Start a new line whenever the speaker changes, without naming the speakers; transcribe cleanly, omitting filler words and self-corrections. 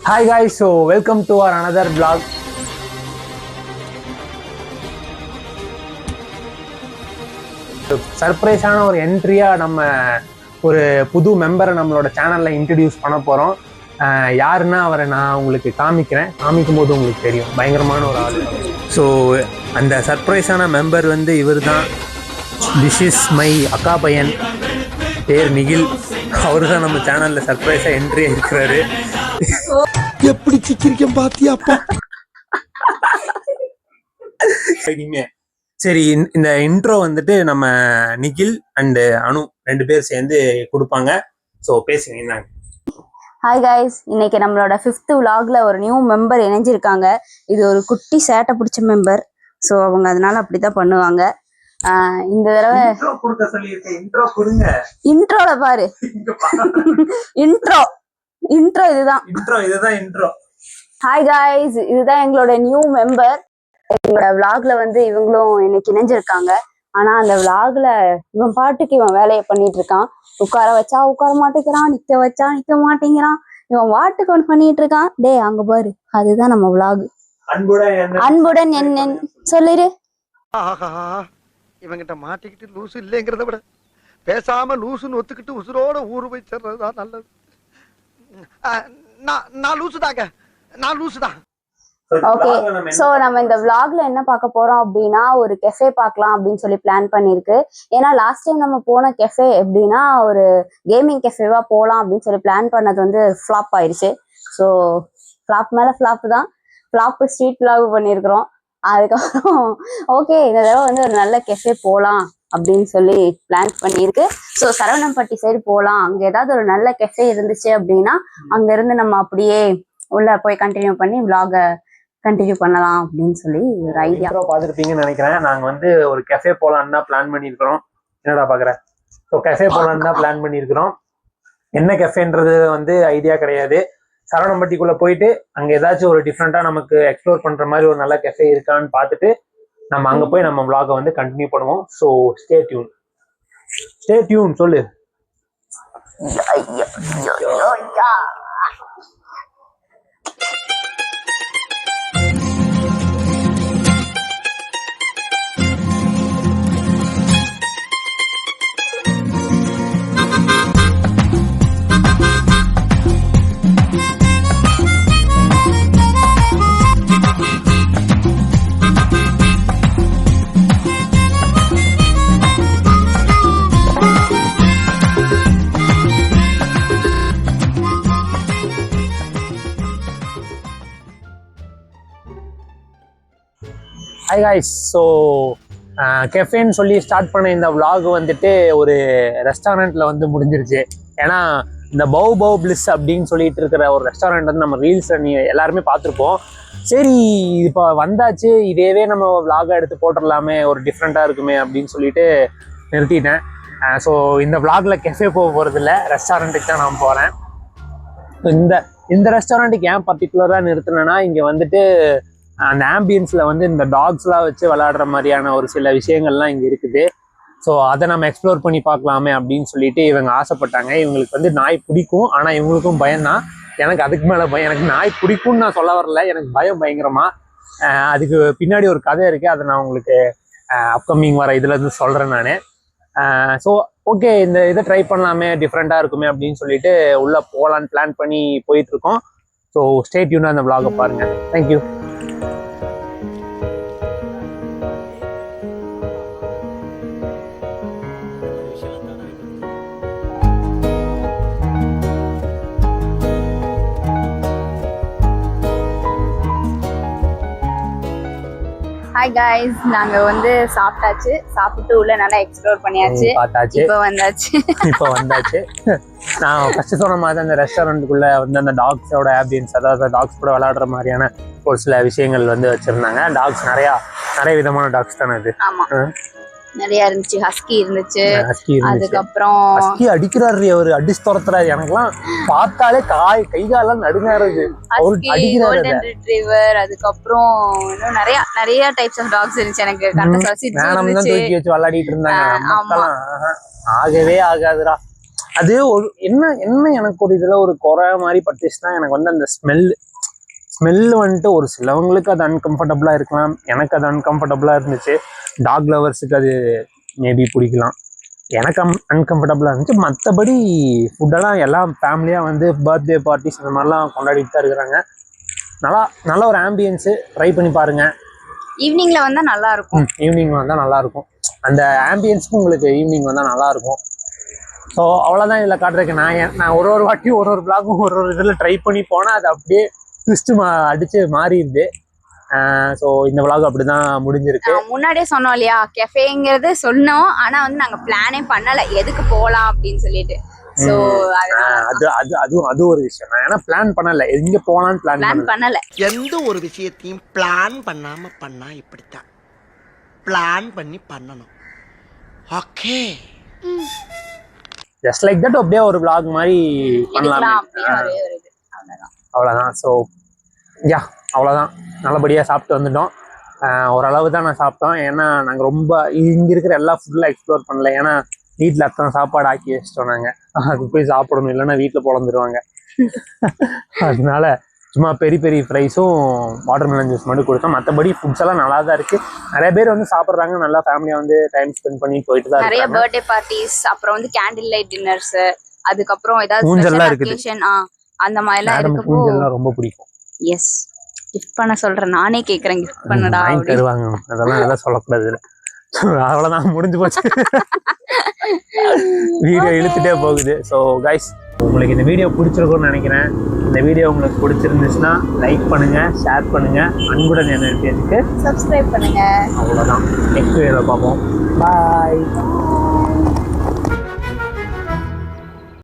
Hi guys, so welcome to our another vlog. சர்ப்ரைஸான ஒரு என்ட்ரியா நம்ம ஒரு புது மெம்பரை நம்மளோட சேனல்ல இன்ட்ரடியூஸ் பண்ண போறோம். யாருன்னா அவரை நான் உங்களுக்கு காமிக்கும் போது உங்களுக்கு தெரியும். பயங்கரமான ஒரு ஆள். ஸோ அந்த சர்ப்ரைஸான மெம்பர் வந்து இவர் தான். திஸ் இஸ் மை அக்கா பையன், பேர் நிகில். அவரு தான் நம்ம சேனல்ல சர்ப்ரைஸா என்ட்ரியா இருக்கிறாரு.
எப்படி சிக்கிரிக்கம் பாத்தியாப்பா.
சரி, இந்த இன்ட்ரோ வந்துட்டு நம்ம நிகில் அண்ட் அனு ரெண்டு பேர் சேர்ந்து கொடுப்பாங்க. ஸோ பேசுங்க.
ஹாய் கைஸ், இன்னைக்கு நம்மளோட 5th vlogல ஒரு நியூ மெம்பர் இணைஞ்சிருக்காங்க. இது ஒரு குட்டி சேட்டை பிடிச்ச மெம்பர். ஸோ அவங்க அதனால அப்படிதான் பண்ணுவாங்க. இந்த தடவை இன்ட்ரோல பாரு. இன்ட்ரோ இதுதான். ஹாய் கைஸ், இதுதான் எங்களோட நியூ மெம்பர். எங்களோட விளாக்ல வந்து இவங்களும் இன்னைக்கு இணைஞ்சிருக்காங்க. ஆனா அந்த விளாக்ல இவன் பாட்டுக்கு இவன் வேலையை பண்ணிட்டு இருக்கான். உட்கார வச்சா உட்கார மாட்டேங்கிறான், நிக்க வச்சா நிக்க மாட்டேங்கிறான். இவன் வாட்டுக்கு ஒன்று பண்ணிட்டு இருக்கான். டே அங்க பாரு, அதுதான் நம்ம விளாக். அன்புடன் என்ன சொல்லிரு.
இவங்கிட்ட மாட்டிக்கிட்டு லூசு இல்லைங்கிறத விட பேசாம லூசுன்னு ஒத்துக்கிட்டு உசுரோட ஊரு போய் சேர்றதுதான் நல்லது. நான் லூசுதான்.
ஓகே, சோ நம்ம இந்த vlogல என்ன பார்க்க போறோம் அப்படின்னா, ஒரு கெஃபே பார்க்கலாம் அப்படின்னு சொல்லி பிளான் பண்ணிருக்கு. ஏன்னா லாஸ்ட் டைம் நம்ம போன கெஃபே எப்படின்னா ஒரு கேமிங் கெஃபேவா போகலாம் அப்படின்னு சொல்லி பிளான் பண்ணது வந்து ஃபிளாப் ஆயிடுச்சு. ஸோ ஃபிளாப் மேல ஃபிளாப் தான். ஃபிளாப் ஸ்ட்ரீட் vlog பண்ணியிருக்கிறோம். அதுக்கப்புறம் ஓகே, இந்த தடவை வந்து ஒரு நல்ல கெஃபே போகலாம் அப்படின்னு சொல்லி பிளான் பண்ணியிருக்கு. ஸோ சரவணம்பட்டி சைடு போகலாம். அங்கே ஏதாவது ஒரு நல்ல கெஃபே இருந்துச்சு அப்படின்னா அங்க இருந்து நம்ம அப்படியே உள்ள போய் கண்டினியூ பண்ணி vlog கண்டினியூ பண்ணலாம் அப்படின்னு சொல்லி ஒரு ஐடியா.
பார்த்துருப்பீங்கன்னு நினைக்கிறேன். நாங்கள் வந்து ஒரு கெஃபே போகலான்னு தான் பிளான் பண்ணியிருக்கிறோம். என்னடா பார்க்குறேன். ஸோ கெஃபே போகலான்னு தான் பிளான் பண்ணியிருக்கிறோம். என்ன கெஃபேன்றது வந்து ஐடியா கிடையாது. சரவணம்பட்டிக்குள்ளே போயிட்டு அங்கே ஏதாச்சும் ஒரு டிஃப்ரெண்ட்டாக நமக்கு எக்ஸ்ப்ளோர் பண்ணுற மாதிரி ஒரு நல்ல கெஃபே இருக்கான்னு பார்த்துட்டு நம்ம அங்கே போய் நம்ம vlog-ஐ வந்து கண்டினியூ பண்ணுவோம். ஸோ ஸ்டே டியூன் சொல்லு. ஹாய் காய்ஸ், ஸோ கெஃபேன்னு சொல்லி ஸ்டார்ட் பண்ண இந்த vlog வந்துட்டு ஒரு ரெஸ்டாரண்ட்டில் வந்து முடிஞ்சிருச்சு. ஏன்னா இந்த பவ் பிளிஸ் அப்படின்னு சொல்லிட்டு இருக்கிற ஒரு ரெஸ்டாரண்ட் வந்து நம்ம ரீல்ஸில் எல்லாருமே பார்த்துருப்போம். சரி, இப்போ வந்தாச்சு, இதேவே நம்ம vlog-ஐ எடுத்து போட்டுடலாமே, ஒரு டிஃப்ரெண்ட்டாக இருக்குமே அப்படின்னு சொல்லிட்டு நிறுத்திட்டேன். ஸோ இந்த vlog-ல கெஃபே போக போகிறதில்ல, ரெஸ்டாரண்ட்டுக்கு தான் நான் போகிறேன். இந்த ரெஸ்டாரண்ட்டுக்கு ஏன் பர்டிகுலராக நிறுத்தினேன்னா, இங்கே வந்துட்டு அந்த ஆம்பியன்ஸில் வந்து இந்த டாக்ஸ்லாம் வச்சு விளையாடுற மாதிரியான ஒரு சில விஷயங்கள்லாம் இங்கே இருக்குது. ஸோ அதை நம்ம எக்ஸ்ப்ளோர் பண்ணி பார்க்கலாமே அப்படின்னு சொல்லிட்டு இவங்க ஆசைப்பட்டாங்க. இவங்களுக்கு வந்து நாய் பிடிக்கும், ஆனால் இவங்களுக்கும் பயம்தான். எனக்கு அதுக்கு மேலே பயம். எனக்கு நாய் பிடிக்கும்னு நான் சொல்ல வரல, எனக்கு பயம் பயங்கரமாக. அதுக்கு பின்னாடி ஒரு கதை இருக்குது, அதை நான் உங்களுக்கு அப்கமிங் வர இதில் இருந்து சொல்கிறேன் நான். ஸோ ஓகே, இந்த இதை ட்ரை பண்ணலாமே, டிஃப்ரெண்ட்டாக இருக்குமே அப்படின்னு சொல்லிட்டு உள்ளே போகலான்னு பிளான் பண்ணி போயிட்டுருக்கோம். ஸோ ஸ்டே டியூனாக அந்த vlog-ஐ பாருங்கள். தேங்க்யூ.
ஹாய் கைஸ், நாங்க வந்து சாப்பிட்டு உள்ள நல்லா எக்ஸ்ப்ளோர் பண்ணியாச்சு. இப்போ வந்தாச்சு.
நான் ஃபர்ஸ்ட் சொன்ன மாதிரி அந்த ரெஸ்டாரண்ட்டுக்குள்ள வந்து அந்த டாக்ஸோட ஆம்பியன்ஸ், அதாவது டாக்ஸ் கூட விளையாடுற மாதிரியான ஒரு சில விஷயங்கள் வந்து வச்சிருந்தாங்க. டாக்ஸ் நிறைய விதமான டாக்ஸ் தானே இது.
ஆமா, நிறைய இருந்துச்சு. ஹஸ்கி இருந்துச்சு. அதுக்கப்புறம்
ஹஸ்கி அடிக்கிறாரு, அவரு அடிச்சு துரத்துறாரு. எனக்குலாம் பார்த்தாலே கை காலெல்லாம் நடுங்காருது.
அதுக்கப்புறம் இன்னும் நிறைய டைப்ஸ் ஆஃப் டாக்ஸ் இருந்துச்சு. எனக்கு
தூக்கி வச்சு விளையாடிட்டு இருந்தாங்க. ஆகவே ஆகாதுடா. அது ஒரு என்ன எனக்கு ஒரு இதில் ஒரு குறை மாதிரி பட்டுச்சுன்னா, எனக்கு வந்து அந்த ஸ்மெல்லு வந்துட்டு ஒரு சிலவங்களுக்கு அது அன்கம்ஃபர்டபுளாக இருக்கலாம். எனக்கு அது அன்கம்ஃபர்டபுளாக இருந்துச்சு. டாக் லவர்ஸுக்கு அது மேபி பிடிக்கலாம். எனக்கு அன்கம்ஃபர்டபுளாக இருந்துச்சு. மற்றபடி ஃபுட்டெல்லாம் எல்லாம் ஃபேமிலியாக வந்து பர்த்டே பார்ட்டிஸ் இந்த மாதிரிலாம் கொண்டாடிட்டு தான் இருக்கிறாங்க. நல்ல ஒரு ஆம்பியன்ஸு. ட்ரை பண்ணி பாருங்கள்.
ஈவினிங்ல வந்தால் நல்லா இருக்கும்.
ஈவினிங் வந்தால் நல்லாயிருக்கும். அந்த ஆம்பியன்ஸுக்கும் உங்களுக்கு ஈவினிங் வந்தால் நல்லாயிருக்கும். ஸோ அவ்வளோதான் இதில் காட்டுறதுக்கு. நான் ஒரு வாட்டியும் ஒரு பிளாக்கும் ஒரு இதில் ட்ரை பண்ணி போனால் அது அப்படியே ட்விஸ்ட்டு அடித்து மாறிடுது. ஸோ இந்த விளாக் அப்படி தான் முடிஞ்சிருக்கு.
முன்னாடியே சொன்னோம் இல்லையா, கெஃபேங்கிறது சொன்னோம், ஆனால் வந்து நாங்கள் பிளானே பண்ணலை எதுக்கு போகலாம் அப்படின்னு சொல்லிட்டு. ஸோ
அது ஒரு விஷயம். நான் ஏன்னா பிளான் பண்ணலை, எங்கே போகலான்னு பிளான்
பண்ணலை.
எந்த ஒரு விஷயத்தையும் பிளான் பண்ணாம பண்ணா இப்படித்தான். பிளான் பண்ணி பண்ணணும். ஓகே,
ஜஸ்ட் லைக் தட் அப்படியே ஒரு vlog மாதிரி பண்ணலாம். அவ்வளோதான். ஸோ யா, அவ்வளோதான். நல்லபடியாக சாப்பிட்டு வந்துட்டோம். ஓரளவு தான் நான் சாப்பிட்டோம். ஏன்னா நாங்கள் ரொம்ப இங்கே இருக்கிற எல்லா ஃபுட்டில் எக்ஸ்ப்ளோர் பண்ணல. ஏன்னா வீட்டில் அத்தனை சாப்பாடு ஆக்கி வச்சிட்டோம். நாங்கள் அது போய் சாப்பிடணும், இல்லைன்னா வீட்டில் பொழந்துருவாங்க. அதனால சும்மா பெரிய ஃப்ரைஸும் வாட்டர்மெலன் ஜூஸ் மட்டும் கொடுத்தோம். மற்றபடி ஃபுட்ஸ் எல்லாம் நல்லா தான் இருக்குது. நிறைய பேர் வந்து சாப்பிட்றாங்க. நல்லா ஃபேமிலியாக வந்து டைம் ஸ்பெண்ட் பண்ணி போயிட்டு தான்
நிறைய பர்த்டே பார்ட்டிஸ், அப்புறம் வந்து கேண்டில் லைட் டின்னர்ஸ், அதுக்கப்புறம் ஏதாவது
ஊஞ்சல்லாம் இருக்குது.
அந்த மாதிரிலாம் இருக்கு.
ஊஞ்சல்லாம் ரொம்ப பிடிக்கும்.
எஸ், கிஃப்ட் பண்ண சொல்றேன். நானே கேட்குறேன், கிஃப்ட் பண்ணடா.
தருவாங்க. அதெல்லாம் சொல்லக்கூடாது. அவ்வளோதான், முடிஞ்சு போச்சு. வீடியோ இழுத்துட்டே போகுது. ஸோ கைஸ், உங்களுக்கு இந்த வீடியோ பிடிச்சிருக்கும்னு நினைக்கிறேன். இந்த வீடியோ உங்களுக்கு பிடிச்சிருந்துச்சுன்னா லைக் பண்ணுங்க, ஷேர் பண்ணுங்க, அன்புடன் என்ன பேருக்கு
சப்ஸ்கிரைப் பண்ணுங்க.
அவ்வளோதான். நெக்ஸ்ட் வீடியோவில் பார்ப்போம். பாய்.